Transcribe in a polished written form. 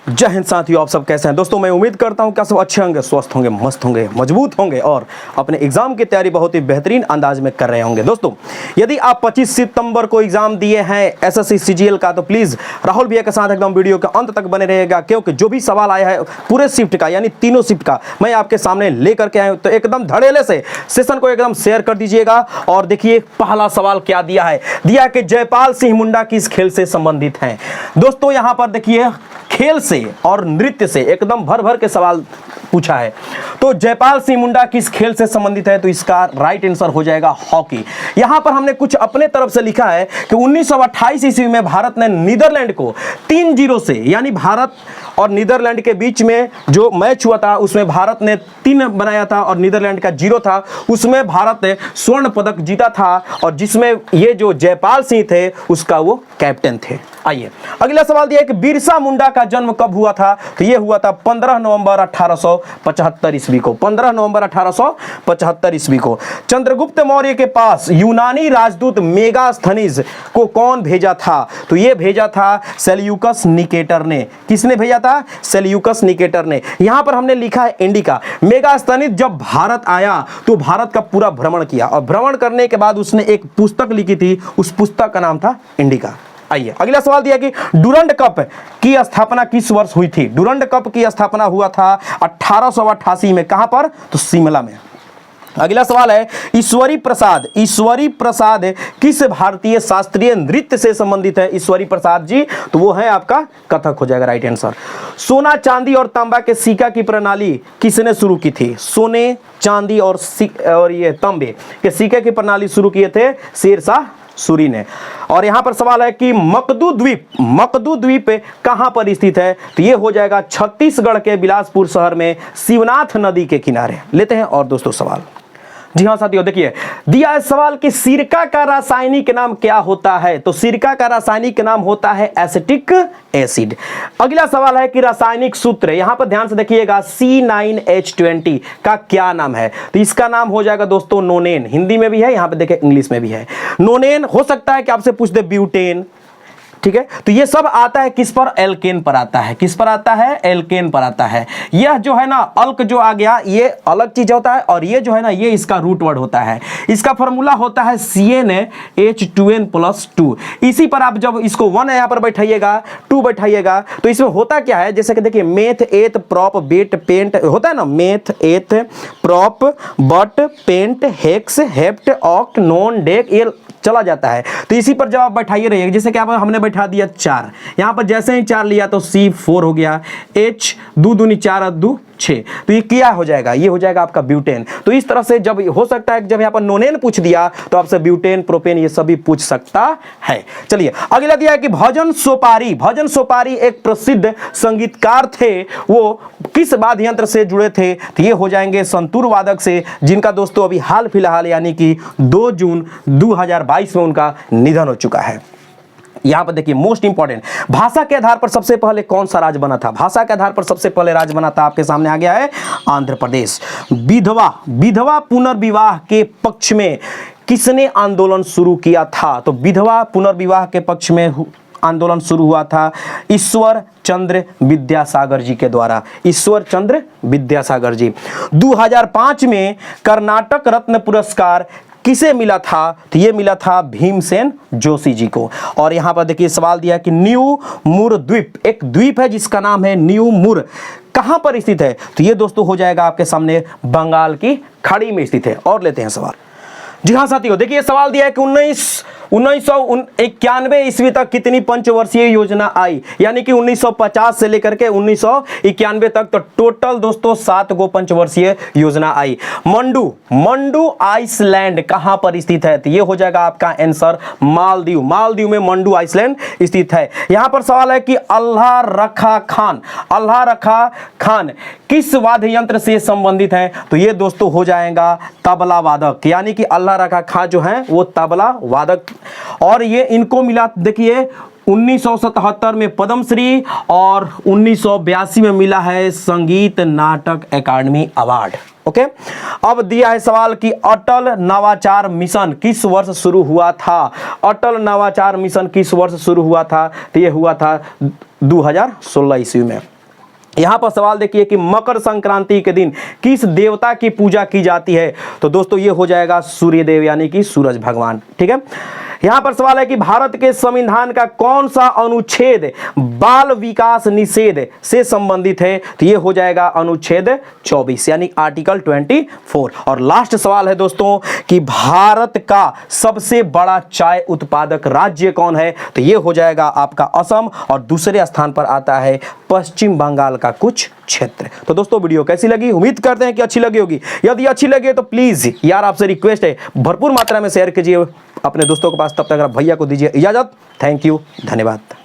जय हिंद साथियों, आप सब कैसे हैं दोस्तों। मैं उम्मीद करता हूं कि आप सब अच्छे होंगे, स्वस्थ होंगे, मस्त होंगे, मजबूत होंगे और अपने एग्जाम की तैयारी बहुत ही बेहतरीन अंदाज में कर रहे होंगे। दोस्तों यदि आप 25 सितंबर को एग्जाम दिए हैं एसएससी सीजीएल का, तो प्लीज़ राहुल भैया के साथ एकदम वीडियो के अंत तक बने रहेगा, क्योंकि जो भी सवाल आया है पूरे शिफ्ट का यानी तीनों शिफ्ट का मैं आपके सामने लेकर के आया हूँ। तो एकदम धड़ेले से सेशन को एकदम शेयर कर दीजिएगा। और देखिए पहला सवाल क्या दिया है, दिया कि जयपाल सिंह मुंडा किस खेल से संबंधित हैं। दोस्तों यहाँ पर देखिए खेल से और नृत्य से एकदम भर भर के सवाल पूछा है। तो जयपाल सिंह मुंडा किस खेल से संबंधित है, तो इसका राइट आंसर हो जाएगा हॉकी। यहां पर हमने कुछ अपने तरफ से लिखा है कि 1928 ईस्वी में भारत ने नीदरलैंड को 3-0 से, यानी भारत और नीदरलैंड के बीच में जो मैच हुआ था उसमें भारत ने 3 बनाया था और नीदरलैंड का 0 था। उसमें भारत ने स्वर्ण पदक जीता था और जिसमें ये जो जयपाल सिंह थे उसका वो कैप्टन थे। आइए अगला सवाल दिया है कि बिरसा मुंडा का जन्म कब हुआ था, तो ये हुआ था 15 नवंबर 1875 ईस्वी को। 15 नवंबर 1875 ईस्वी को चंद्रगुप्त मौर्य के पास यूनानी राजदूत मेगास्थनीज को कौन भेजा था, तो ये भेजा था सेल्यूकस निकेटर ने। किसने भेजा था? सेल्यूकस निकेटर ने। यहां पर हमने लिखा है इंडिका। मेगास्थनीज जब भारत आया तो भारत का पूरा भ्रमण किया और भ्रमण करने के बाद उसने एक पुस्तक लिखी थी, उस पुस्तक का नाम था इंडिका। आइए अगला सवाल दिया कि डुरंड कप की स्थापना किस वर्ष हुई थी। डुरंड कप की स्थापना हुआ था 1888 में। कहां पर? तो शिमला में। अगला सवाल है ईश्वरी प्रसाद। ईश्वरी प्रसाद किस भारतीय शास्त्रीय नृत्य से संबंधित है? ईश्वरी प्रसाद जी, तो वो है आपका कथक हो जाएगा राइट आंसर। सोना चांदी और तांबा के सिक्का की प्रणाली किसने शुरू की थी? सोने चांदी और ये तांबे के सिक्के की प्रणाली शुरू किए थे शेरशाह सूरी ने। और यहां पर सवाल है कि मकदू द्वीप कहां पर स्थित है, तो ये हो जाएगा छत्तीसगढ़ के बिलासपुर शहर में शिवनाथ नदी के किनारे। लेते हैं और दोस्तों सवाल। जी हाँ साथियों, देखिए दिया है सवाल कि सिरका का रासायनिक नाम क्या होता है, तो सिरका का रासायनिक नाम होता है एसिटिक एसिड। अगला सवाल है कि रासायनिक सूत्र, यहां पर ध्यान से देखिएगा, C9H20 का क्या नाम है, तो इसका नाम हो जाएगा दोस्तों नोनेन। हिंदी में भी है, यहां पर देखिए इंग्लिश में भी है नोनेन। हो सकता है कि आपसे पूछ दे ब्यूटेन, ठीक है। तो ये सब आता है किस पर? एल्केन पर आता है। किस पर आता है? एल्केन पर आता है। यह जो है ना अल्क जो आ गया ये अलग चीज होता है और ये जो है ना ये इसका रूट वर्ड होता है। इसका फॉर्मूला होता है CnH2n+2। इसी पर आप जब इसको 1 यहां पर बैठाइएगा 2 बैठाइएगा तो इसमें होता क्या है, जैसे कि देखिए मेथ एथ प्रॉप बेट पेंट होता है ना, meth eth prop but pent hex hept oct non dec, ये चला जाता है। तो इसी पर जब आप बैठाइए रहिए, जैसे कि हमने बैठा दिया 4, यहां पर जैसे ही 4 लिया तो C4 हो गया, H 2 दूनी 4 2 6, तो ये क्या हो जाएगा? ये हो जाएगा आपका ब्यूटेन। तो इस तरह से जब हो सकता है जब यहां पर नोनेन पूछ दिया तो आपसे ब्यूटेन प्रोपेन ये सभी पूछ सकता है। चलिए अगला दिया है कि भजन सोपारी एक प्रसिद्ध संगीतकार थे, वो किस वाद्य यंत्र से जुड़े थे, तो ये हो जाएंगे संतूर वादक से, जिनका दोस्तों अभी हाल फिलहाल यानी कि 2 जून 2022 में उनका निधन हो चुका है। यहां पर देखिए मोस्ट इंपॉर्टेंट, भाषा के आधार पर सबसे पहले कौन सा राज्य बना था? भाषा के आधार पर सबसे पहले राज्य बना था, आपके सामने आ गया है आंध्र प्रदेश। विधवा पुनर्विवाह के पक्ष में किसने आंदोलन शुरू किया था? तो विधवा पुनर्विवाह के पक्ष में आंदोलन शुरू हुआ था ईश्वर चंद्र विद्यासागर जी के द्वारा। ईश्वर चंद्र विद्यासागर जी। 2005 में कर्नाटक रत्न पुरस्कार किसे मिला था? तो ये मिला था भीमसेन जोशी जी को। और यहां पर देखिए सवाल दिया कि न्यू मुर द्वीप, एक द्वीप है जिसका नाम है न्यू मुर, कहां पर स्थित है? तो ये दोस्तों हो जाएगा आपके सामने बंगाल की खाड़ी में स्थित है। और लेते हैं सवाल। जी हाँ साथियों, देखिए सवाल दिया है कि 1991 ईस्वी तक कितनी पंचवर्षीय योजना आई, यानी कि 1950 से लेकर के 1991 तक, तो टोटल दोस्तों 7 गो पंचवर्षीय योजना आई। मंडू आइसलैंड कहां पर स्थित है? तो ये हो जाएगा आपका आंसर मालदीव में मंडू आइसलैंड स्थित है। यहां पर सवाल है कि अल्लाह रखा खान किस वाद्य यंत्र से संबंधित है? तो ये दोस्तों हो जाएगा तबला वादक, यानी कि अल्लाह रखा खान जो है वो तबला वादक। और ये इनको मिला देखिए 1977 में पद्मश्री और 1982 में मिला है संगीत नाटक अकादमी अवार्ड। ओके, अब दिया है सवाल कि अटल नवाचार मिशन किस वर्ष शुरू हुआ था? अटल नवाचार मिशन किस वर्ष शुरू हुआ था? तो ये हुआ था 2016 ईस्वी में। यहां पर सवाल देखिए कि मकर संक्रांति के दिन किस देवता की पूजा की जाती है। तो दोस्तों ये हो जाएगा सूर्यदेव यानी कि सूरज भगवान। ठीक है, यहां पर सवाल है कि भारत के संविधान का कौन सा अनुच्छेद बाल विकास निषेध से संबंधित है। तो ये हो जाएगा अनुच्छेद 24 यानी आर्टिकल 24। और लास्ट सवाल है दोस्तों कि भारत का सबसे बड़ा चाय उत्पादक राज्य कौन है। तो ये हो जाएगा आपका असम और दूसरे स्थान पर आता है पश्चिम बंगाल का कुछ क्षेत्र। तो दोस्तों वीडियो कैसी लगी, उम्मीद करते हैं कि अच्छी लगी होगी। यदि अच्छी लगे तो प्लीज यार आपसे रिक्वेस्ट है भरपूर मात्रा में शेयर कीजिए अपने दोस्तों के पास। तब तक आप भैया को दीजिए इजाजत। थैंक यू, धन्यवाद।